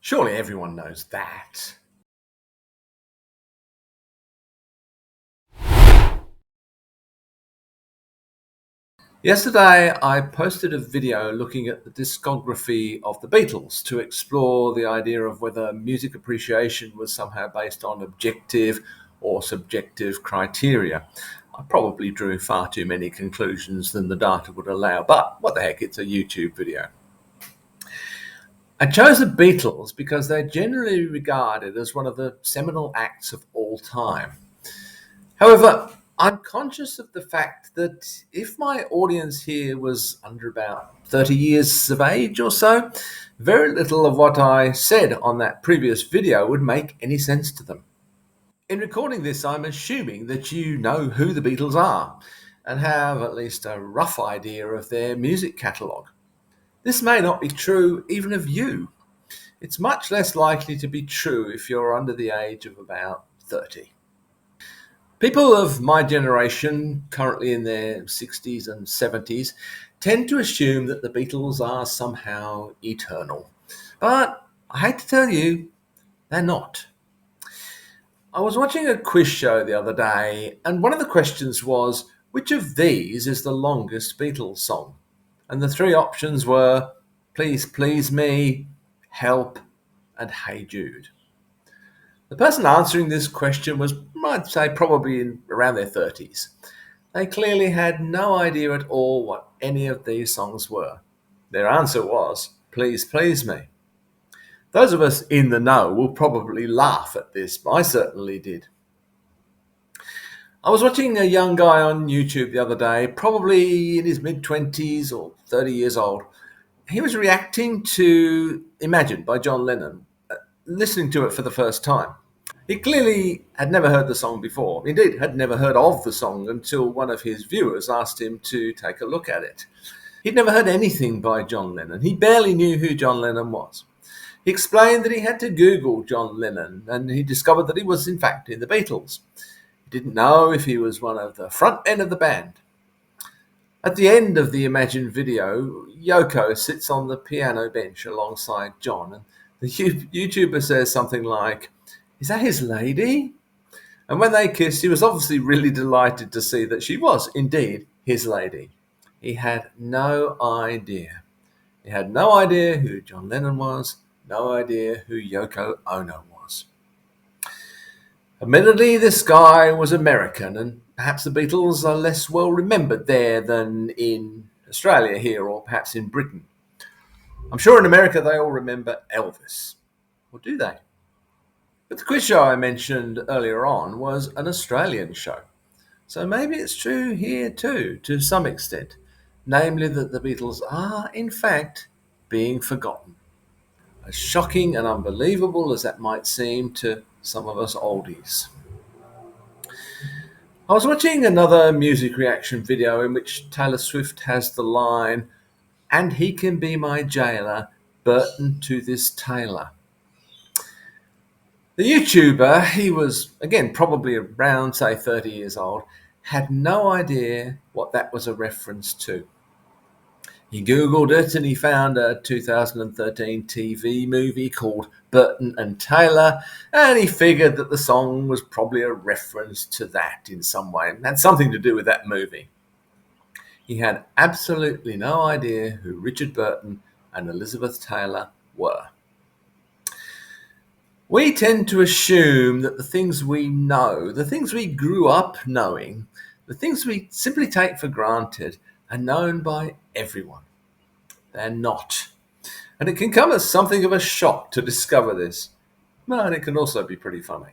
Surely everyone knows that. Yesterday, I posted a video looking at the discography of the Beatles to explore the idea of whether music appreciation was somehow based on objective or subjective criteria. I probably drew far too many conclusions than the data would allow, but what the heck, it's a YouTube video. I chose the Beatles because they're generally regarded as one of the seminal acts of all time. However, I'm conscious of the fact that if my audience here was under about 30 years of age or so, very little of what I said on that previous video would make any sense to them. In recording this, I'm assuming that you know who the Beatles are and have at least a rough idea of their music catalogue. This may not be true even of you. It's much less likely to be true if you're under the age of about 30. People of my generation, currently in their 60s and 70s, tend to assume that the Beatles are somehow eternal. But I hate to tell you, they're not. I was watching a quiz show the other day, and one of the questions was, which of these is the longest Beatles song? And the three options were Please Please Me, Help, and Hey Jude. The person answering this question was, I'd say, probably around their 30s. They clearly had no idea at all what any of these songs were. Their answer was, Please Please Me. Those of us in the know will probably laugh at this, but I certainly did. I was watching a young guy on YouTube the other day, probably in his mid-20s or 30 years old. He was reacting to Imagine by John Lennon, listening to it for the first time. He clearly had never heard the song before. Indeed, had never heard of the song until one of his viewers asked him to take a look at it. He'd never heard anything by John Lennon. He barely knew who John Lennon was. He explained that he had to Google John Lennon, and he discovered that he was in fact in the Beatles. He didn't know if he was one of the front men of the band. At the end of the Imagine video, Yoko sits on the piano bench alongside John, and the YouTuber says something like, "Is that his lady?" And when they kissed, he was obviously really delighted to see that she was indeed his lady. He had no idea. He had no idea who John Lennon was, no idea who Yoko Ono was. Admittedly, this guy was American, and perhaps the Beatles are less well remembered there than in Australia here, or perhaps in Britain. I'm sure in America they all remember Elvis. Or do they? But the quiz show I mentioned earlier on was an Australian show. So maybe it's true here too, to some extent. Namely that the Beatles are, in fact, being forgotten. As shocking and unbelievable as that might seem to some of us oldies. I was watching another music reaction video in which Taylor Swift has the line, "And he can be my jailer, Burton to this tailor." The YouTuber, he was, again, probably around, say, 30 years old, had no idea what that was a reference to. He Googled it and he found a 2013 TV movie called Burton and Taylor, and he figured that the song was probably a reference to that in some way, and had something to do with that movie. He had absolutely no idea who Richard Burton and Elizabeth Taylor were. We tend to assume that the things we know, the things we grew up knowing, the things we simply take for granted, are known by everyone. They're not. And it can come as something of a shock to discover this, but it can also be pretty funny.